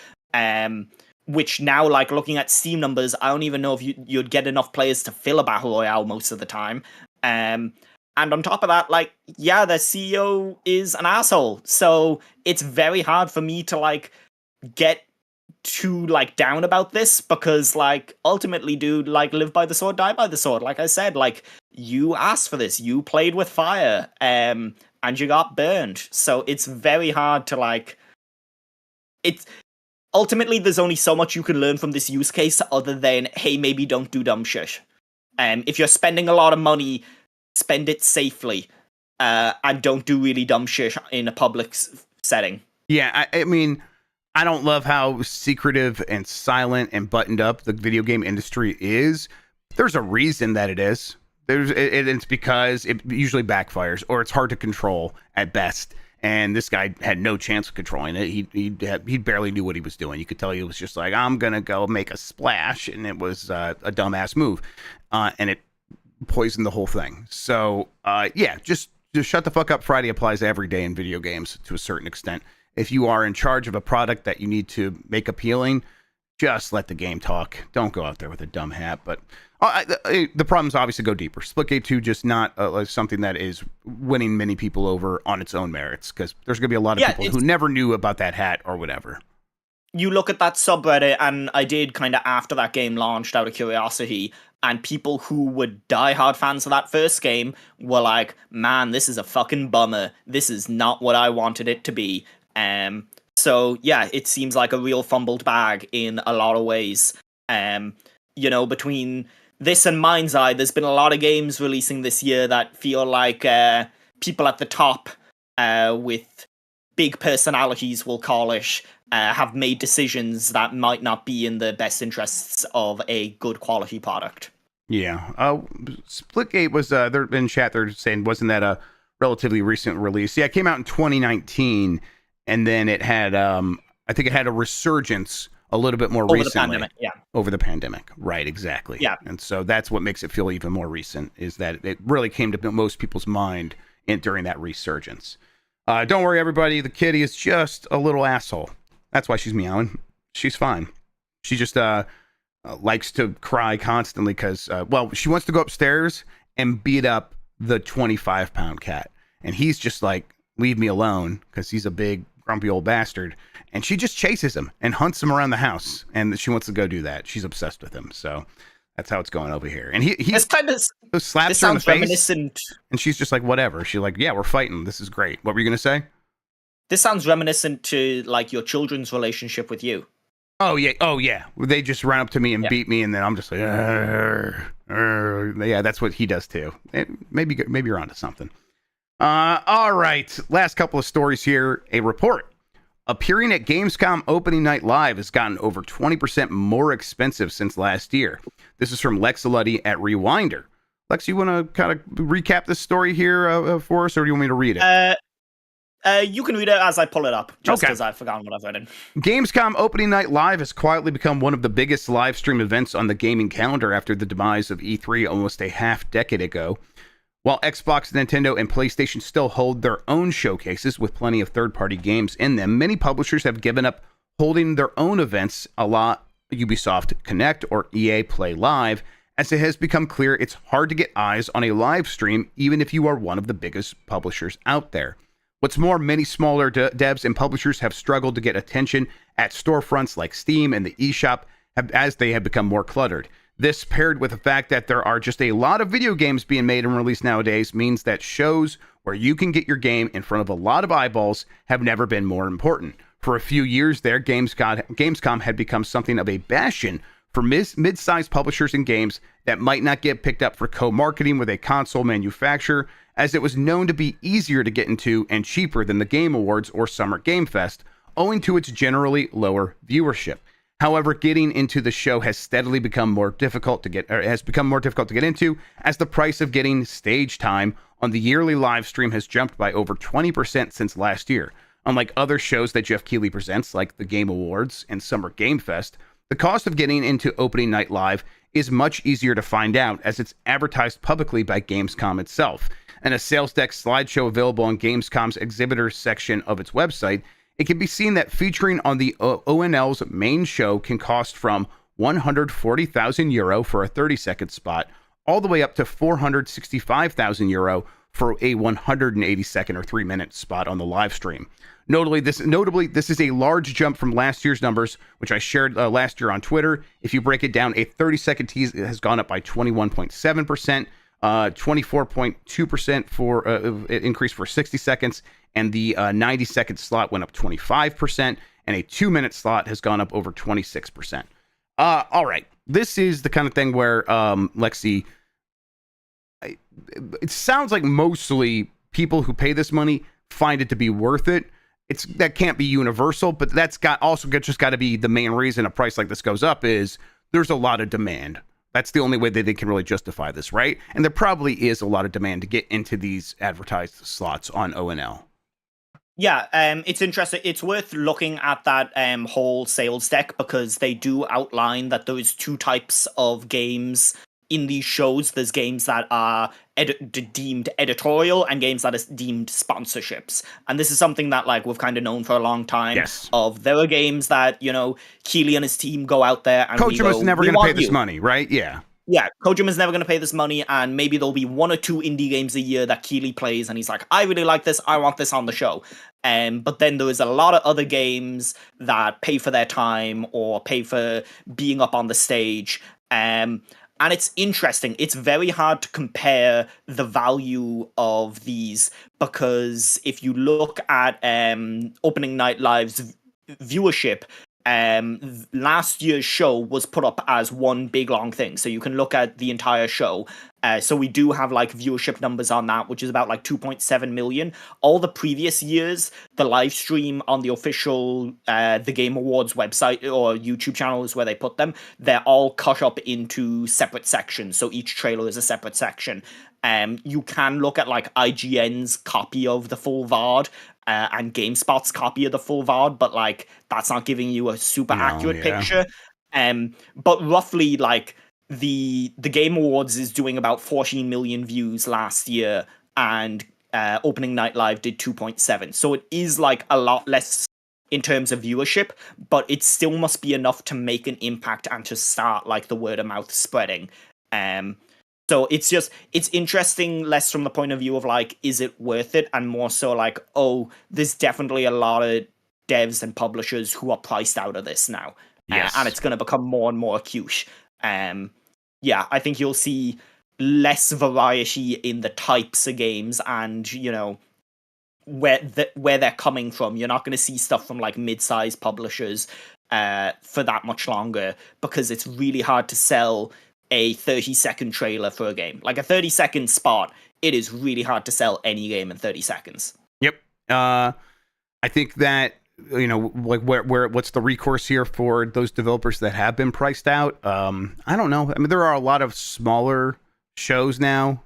Which now, like, looking at Steam numbers, I don't even know if you'd get enough players to fill a Battle Royale most of the time. And on top of that, like, yeah, their CEO is an asshole. So it's very hard for me to, like, get too, like, down about this because, like, ultimately, dude, like, live by the sword, die by the sword. Like I said, like, you asked for this. You played with fire, and you got burned. So it's very hard to, like... Ultimately, there's only so much you can learn from this use case other than, hey, maybe don't do dumb shit. If you're spending a lot of money, spend it safely, and don't do really dumb shit in a public setting. Yeah, I mean, I don't love how secretive and silent and buttoned up the video game industry is. There's a reason that it is. It's because it usually backfires or it's hard to control at best. And this guy had no chance of controlling it. He barely knew what he was doing. You could tell he was just like, I'm going to go make a splash. And it was a dumbass move. And it poisoned the whole thing. So, yeah, just shut the fuck up. Friday applies every day in video games to a certain extent. If you are in charge of a product that you need to make appealing, just let the game talk. Don't go out there with a dumb hat. But the problems obviously go deeper. Splitgate 2 just not something that is winning many people over on its own merits, because there's going to be a lot of people who never knew about that hat or whatever. You look at that subreddit, and I did kind of after that game launched out of curiosity, and people who were diehard fans of that first game were like, man, this is a fucking bummer. This is not what I wanted it to be. So yeah, it seems like a real fumbled bag in a lot of ways. You know, between this and Mind's Eye, there's been a lot of games releasing this year that feel like people at the top with big personalities, we'll call it, have made decisions that might not be in the best interests of a good quality product. Yeah. Splitgate was, they're in chat, they're saying, wasn't that a relatively recent release? Yeah, it came out in 2019, and then it had, I think it had a resurgence a little bit more recently. Over the pandemic, yeah. Over the pandemic, right, exactly. Yeah. And so that's what makes it feel even more recent, is that it really came to most people's mind during that resurgence. Don't worry, everybody, the kitty is just a little asshole. That's why she's meowing. She's fine. She just likes to cry constantly because, well, she wants to go upstairs and beat up the 25-pound cat. And he's just like, leave me alone, because he's a big, grumpy old bastard. And she just chases him and hunts him around the house. And she wants to go do that. She's obsessed with him. So that's how it's going over here. And he kind of slaps her in the face. Reminiscent. And she's just like, whatever. She's like, yeah, we're fighting. This is great. What were you going to say? This sounds reminiscent to, like, your children's relationship with you. Oh, yeah. Oh, yeah. They just run up to me and beat me, and then I'm just like, yeah, that's what he does, too. Maybe you're onto something. All right. Last couple of stories here. A report appearing at Gamescom Opening Night Live has gotten over 20% more expensive since last year. This is from Lex Luddy at Rewinder. Lex, you want to kind of recap this story here for us, or do you want me to read it? You can read it as I pull it up, just because I've forgotten what I've written. Gamescom Opening Night Live has quietly become one of the biggest live stream events on the gaming calendar after the demise of E3 almost a half-decade ago. While Xbox, Nintendo, and PlayStation still hold their own showcases with plenty of third-party games in them, many publishers have given up holding their own events, a la Ubisoft Connect or EA Play Live, as it has become clear it's hard to get eyes on a live stream even if you are one of the biggest publishers out there. What's more, many smaller devs and publishers have struggled to get attention at storefronts like Steam and the eShop as they have become more cluttered. This, paired with the fact that there are just a lot of video games being made and released nowadays, means that shows where you can get your game in front of a lot of eyeballs have never been more important. For a few years there, Gamescom had become something of a bastion for mid-sized publishers and games that might not get picked up for co-marketing with a console manufacturer, as it was known to be easier to get into and cheaper than the Game Awards or Summer Game Fest, owing to its generally lower viewership. However, getting into the show has steadily become more difficult to get, or has become more difficult to get into, as the price of getting stage time on the yearly live stream has jumped by over 20% since last year. Unlike other shows that Jeff Keighley presents, like the Game Awards and Summer Game Fest, the cost of getting into opening night live is much easier to find out, as it's advertised publicly by Gamescom itself. In a sales deck slideshow available on Gamescom's exhibitors section of its website, it can be seen that featuring on the ONL's main show can cost from €140,000 for a 30-second spot, all the way up to €465,000 for a 180-second or 3-minute spot on the live stream. Notably, this is a large jump from last year's numbers, which I shared last year on Twitter. If you break it down, a 30-second tease has gone up by 21.7%, 24.2% for increase for 60 seconds, and the 90-second slot went up 25%, and a 2-minute slot has gone up over 26%. All right, this is the kind of thing where Lexi, it sounds like mostly people who pay this money find it to be worth it. That can't be universal, but that's got to be the main reason a price like this goes up is there's a lot of demand. That's the only way that they can really justify this, right? And there probably is a lot of demand to get into these advertised slots on ONL. Yeah, it's interesting. It's worth looking at that whole sales deck, because they do outline that there's two types of games in these shows. There's games that are deemed editorial and games that are deemed sponsorships. And this is something that like we've kind of known for a long time. Yes. There are games that, Keighley and his team go out there and Kojima's never going to pay this money, right? Yeah. Yeah, Kojima's never going to pay this money, and maybe there'll be 1 or 2 indie games a year that Keighley plays, and he's like, I really like this, I want this on the show. But then there is a lot of other games that pay for their time or pay for being up on the stage. And it's interesting. It's very hard to compare the value of these, because if you look at Opening Night Live's viewership, last year's show was put up as one big long thing, so you can look at the entire show. So we do have like viewership numbers on that, which is about like 2.7 million. All the previous years, the live stream on the official the Game Awards website or YouTube channel is where they put them. They're all cut up into separate sections, so each trailer is a separate section. You can look at like IGN's copy of the full VOD and GameSpot's copy of the full VOD, but like that's not giving you a super accurate picture. But roughly, like the Game Awards is doing about 14 million views last year, and Opening Night Live did 2.7. So it is like a lot less in terms of viewership, but it still must be enough to make an impact and to start like the word of mouth spreading. So it's interesting, less from the point of view of like, is it worth it? And more so like, oh, there's definitely a lot of devs and publishers who are priced out of this now. Yes. And it's going to become more and more acute. Yeah, I think you'll see less variety in the types of games and, where they're coming from. You're not going to see stuff from like mid-sized publishers for that much longer, because it's really hard to sell a 30-second trailer for a game. Like a 30-second spot, it is really hard to sell any game in 30 seconds. Yep. I think that, like what's the recourse here for those developers that have been priced out? I don't know. I mean, there are a lot of smaller shows now,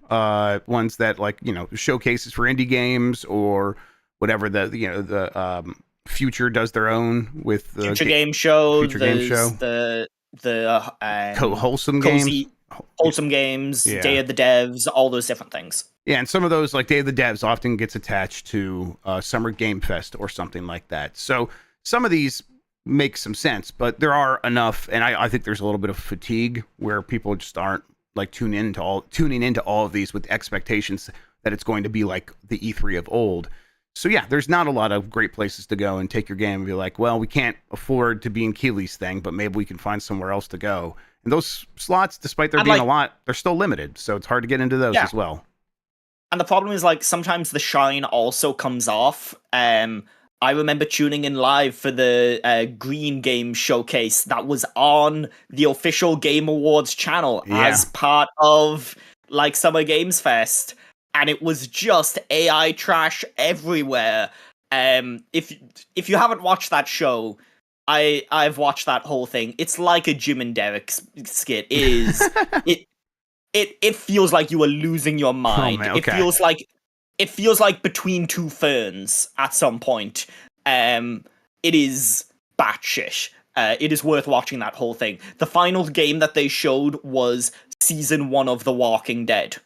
ones that like, showcases for indie games or whatever the Future does their own with the Future Game Show, Wholesome Games, Day of the Devs, all those different things. Yeah, and some of those, like Day of the Devs, often gets attached to Summer Game Fest or something like that. So some of these make some sense, but there are enough, and I think there's a little bit of fatigue where people just aren't like tuning into all of these with expectations that it's going to be like the E3 of old. So yeah, there's not a lot of great places to go and take your game and be like, well, we can't afford to be in Keighley's thing, but maybe we can find somewhere else to go. And those slots, despite there being a lot, they're still limited, so it's hard to get into those as well. And the problem is, like, sometimes the shine also comes off. I remember tuning in live for the Green Game Showcase that was on the official Game Awards channel as part of, like, Summer Games Fest. And it was just AI trash everywhere. If you haven't watched that show, I've watched that whole thing. It's like a Jim and Derek skit. It feels like you are losing your mind. man, okay. It feels like between two ferns at some point. It is batshit. It is worth watching that whole thing. The final game that they showed was season 1 of The Walking Dead.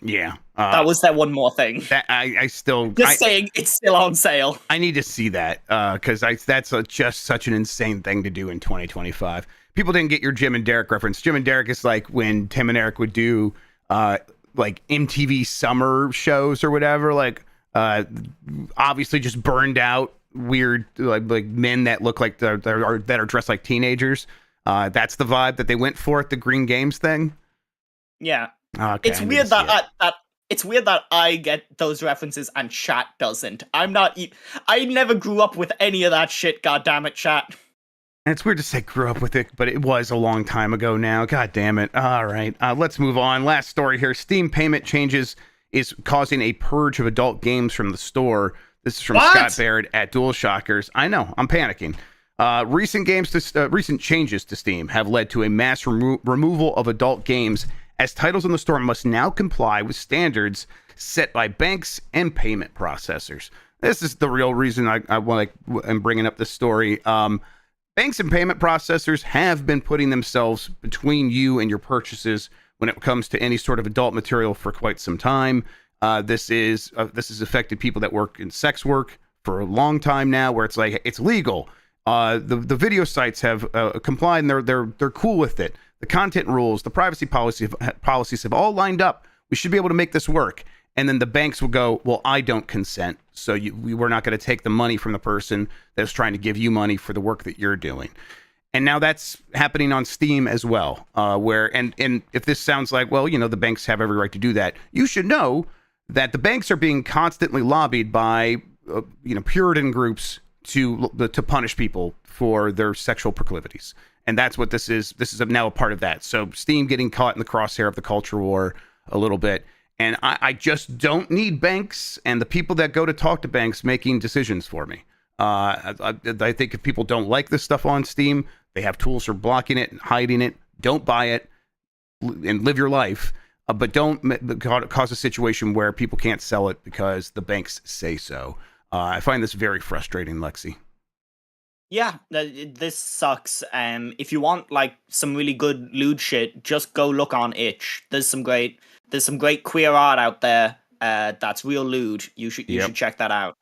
Yeah, that was that one more thing. That I still saying it's still on sale. I need to see that because that's just such an insane thing to do in 2025. People didn't get your Jim and Derek reference. Jim and Derek is like when Tim and Eric would do like MTV summer shows or whatever. Like obviously just burned out weird like men that look like that are dressed like teenagers. That's the vibe that they went for at the Green Games thing. Yeah. Okay, it's weird it's weird that I get those references and chat doesn't. I never grew up with any of that shit, goddammit, chat. And it's weird to say grew up with it, but it was a long time ago now. God damn it. All right, let's move on. Last story here. Steam payment changes is causing a purge of adult games from the store. This is from Scott Baird at DualShockers. I know, I'm panicking. Recent changes to Steam have led to a mass removal of adult games, as titles in the store must now comply with standards set by banks and payment processors. This is the real reason I'm bringing up this story. Banks and payment processors have been putting themselves between you and your purchases when it comes to any sort of adult material for quite some time. This has affected people that work in sex work for a long time now, where it's like it's legal. The video sites have complied, and they're cool with it. The content rules, the privacy policies have all lined up. We should be able to make this work. And then the banks will go, well, I don't consent, so we're not going to take the money from the person that's trying to give you money for the work that you're doing. And now that's happening on Steam as well, where and if this sounds like, well, the banks have every right to do that, you should know that the banks are being constantly lobbied by Puritan groups to punish people for their sexual proclivities. And that's what this is. This is now a part of that. So Steam getting caught in the crosshair of the culture war a little bit. And I just don't need banks and the people that go to talk to banks making decisions for me. I think if people don't like this stuff on Steam, they have tools for blocking it and hiding it. Don't buy it and live your life. But don't cause a situation where people can't sell it because the banks say so. I find this very frustrating, Lexi. Yeah, this sucks. If you want like some really good lewd shit, just go look on Itch. There's some great queer art out there. That's real lewd. You should check that out.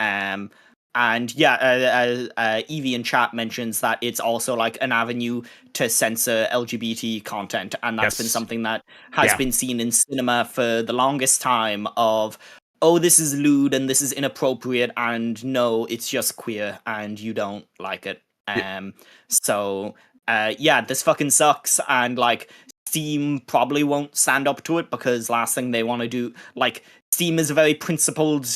And yeah, Evie in chat mentions that it's also like an avenue to censor LGBT content, and that's been something that has been seen in cinema for the longest time. Of this is lewd and this is inappropriate, and no, it's just queer and you don't like it. So this fucking sucks, and like Steam probably won't stand up to it because last thing they want to do, like Steam is a very principled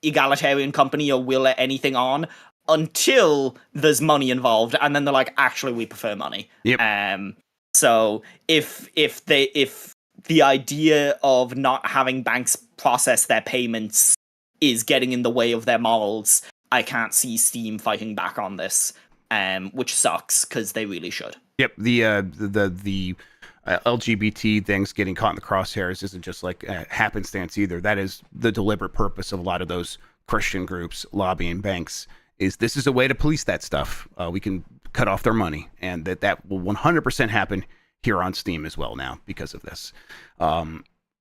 egalitarian company or will let anything on until there's money involved, and then they're like, actually we prefer money. So if the idea of not having banks process their payments is getting in the way of their morals, I can't see Steam fighting back on this, which sucks because they really should. Yep, the LGBT things getting caught in the crosshairs isn't just like happenstance either. That is the deliberate purpose of a lot of those Christian groups lobbying banks. This is a way to police that stuff. We can cut off their money, and that will 100% happen here on Steam as well now because of this.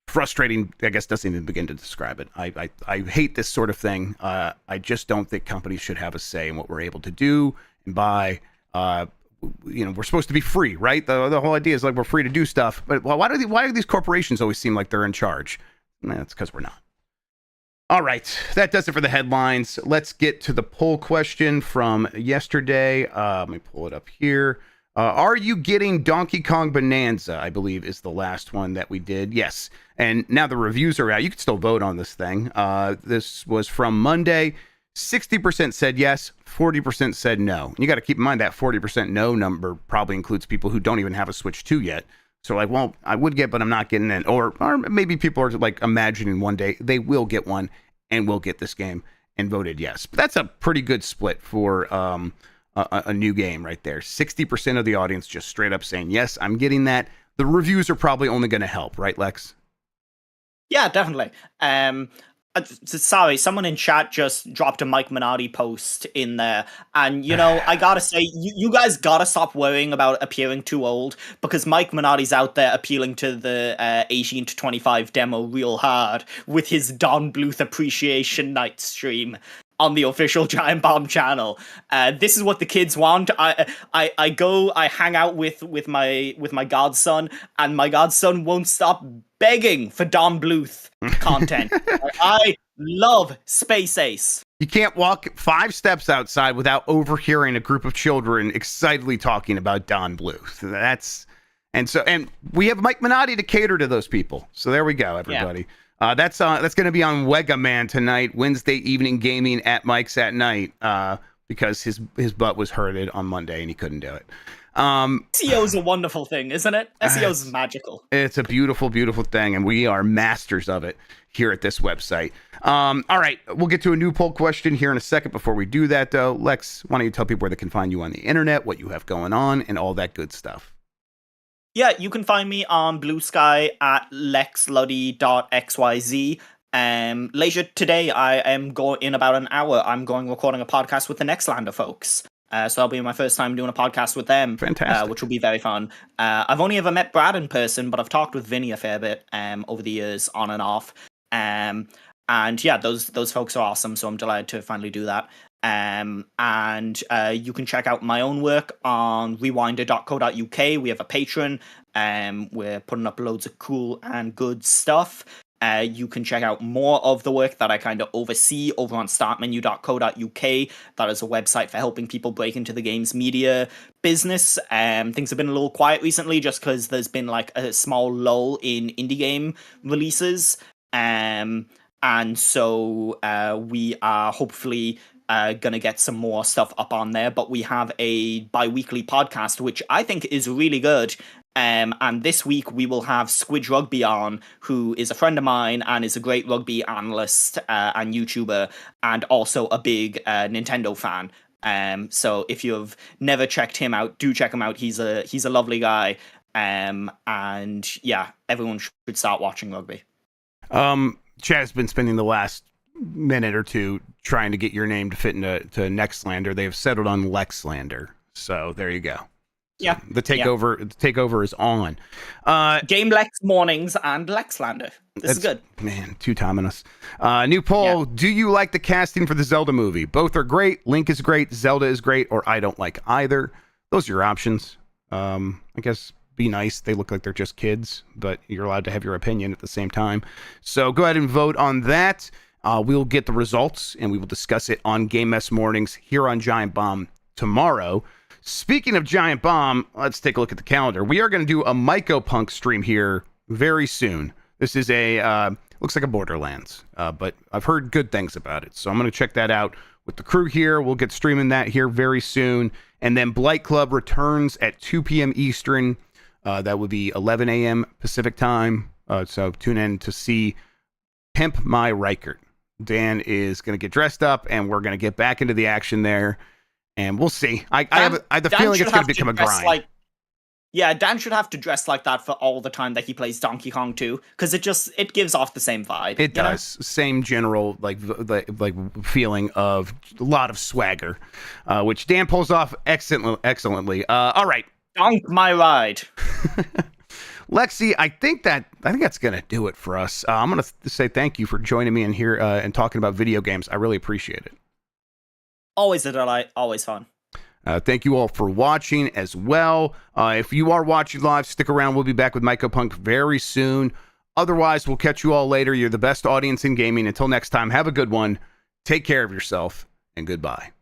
Frustrating, I guess, doesn't even begin to describe it. I hate this sort of thing. I just don't think companies should have a say in what we're able to do and buy. We're supposed to be free, right? The whole idea is like we're free to do stuff. But why do these corporations always seem like they're in charge? That's because we're not. All right, that does it for the headlines. Let's get to the poll question from yesterday. Let me pull it up here. Are you getting Donkey Kong Bananza? I believe is the last one that we did. Yes. And now the reviews are out. You can still vote on this thing. This was from Monday. 60% said yes, 40% said no. You got to keep in mind that 40% no number probably includes people who don't even have a Switch 2 yet. So like, well, I would get, but I'm not getting it. Or maybe people are like imagining one day they will get one and will get this game and voted yes. But that's a pretty good split for a new game right there. 60% of the audience just straight up saying, yes, I'm getting that. The reviews are probably only going to help, right, Lex? Yeah, definitely. Sorry, someone in chat just dropped a Mike Minotti post in there. And, I gotta say, you guys gotta stop worrying about appearing too old, because Mike Minotti's out there appealing to the 18 to 25 demo real hard with his Don Bluth Appreciation Night stream on the official Giant Bomb channel. This is what the kids want. I hang out with my godson, and my godson won't stop begging for Don Bluth content. I love Space Ace. You can't walk 5 steps outside without overhearing a group of children excitedly talking about Don Bluth. And we have Mike Minotti to cater to those people. So there we go, everybody. Yeah. That's going to be on Wega Man tonight, Wednesday evening gaming at Mike's at night, because his butt was hurted on Monday and he couldn't do it. SEO is a wonderful thing, isn't it? SEO is magical. It's a beautiful, beautiful thing, and we are masters of it here at this website. All right, we'll get to a new poll question here in a second. Before we do that, though, Lex, why don't you tell people where they can find you on the internet, what you have going on, and all that good stuff? Yeah, you can find me on Blue Sky at lexluddy.xyz. Later today, I am going in about an hour. I'm going recording a podcast with the Nextlander folks. So that'll be my first time doing a podcast with them. Fantastic. Which will be very fun. I've only ever met Brad in person, but I've talked with Vinny a fair bit over the years, on and off. And yeah, those folks are awesome. So I'm delighted to finally do that. And you can check out my own work on rewinder.co.uk. We have a Patreon. We're putting up loads of cool and good stuff. You can check out more of the work that I kind of oversee over on startmenu.co.uk. That is a website for helping people break into the games media business. Things have been a little quiet recently just because there's been like a small lull in indie game releases. And so we are hopefully gonna get some more stuff up on there, but we have a bi-weekly podcast which I think is really good, and this week we will have Squidge Rugby on, who is a friend of mine and is a great rugby analyst and YouTuber, and also a big Nintendo fan. So if you've never checked him out, do check him out. He's a lovely guy, and yeah, everyone should start watching rugby. Chad's been spending the last minute or two trying to get your name to fit into Nextlander. They have settled on Lexlander, so there you go. Yeah, the takeover is on. Game Lex mornings and Lexlander. This is good, man. Two-timing us. New poll: yeah. Do you like the casting for the Zelda movie? Both are great. Link is great. Zelda is great. Or I don't like either. Those are your options. I guess be nice. They look like they're just kids, but you're allowed to have your opinion at the same time. So go ahead and vote on that. We'll get the results, and we will discuss it on Game Mess Mornings here on Giant Bomb tomorrow. Speaking of Giant Bomb, let's take a look at the calendar. We are going to do a Mycopunk stream here very soon. This is looks like a Borderlands, but I've heard good things about it. So I'm going to check that out with the crew here. We'll get streaming that here very soon. And then Blight Club returns at 2 p.m. Eastern. That would be 11 a.m. Pacific time. So tune in to see Pimp My Reichert. Dan is going to get dressed up, and we're going to get back into the action there, and we'll see. I have the feeling it's going to become a grind. Dan should have to dress like that for all the time that he plays Donkey Kong 2, because it gives off the same vibe. It does. Same general like feeling of a lot of swagger, which Dan pulls off excellently. All right. Donk my ride. Lexi, I think that's going to do it for us. I'm going to say thank you for joining me in here and talking about video games. I really appreciate it. Always a delight. Always fun. Thank you all for watching as well. If you are watching live, stick around. We'll be back with Mycopunk very soon. Otherwise, we'll catch you all later. You're the best audience in gaming. Until next time, have a good one. Take care of yourself, and goodbye.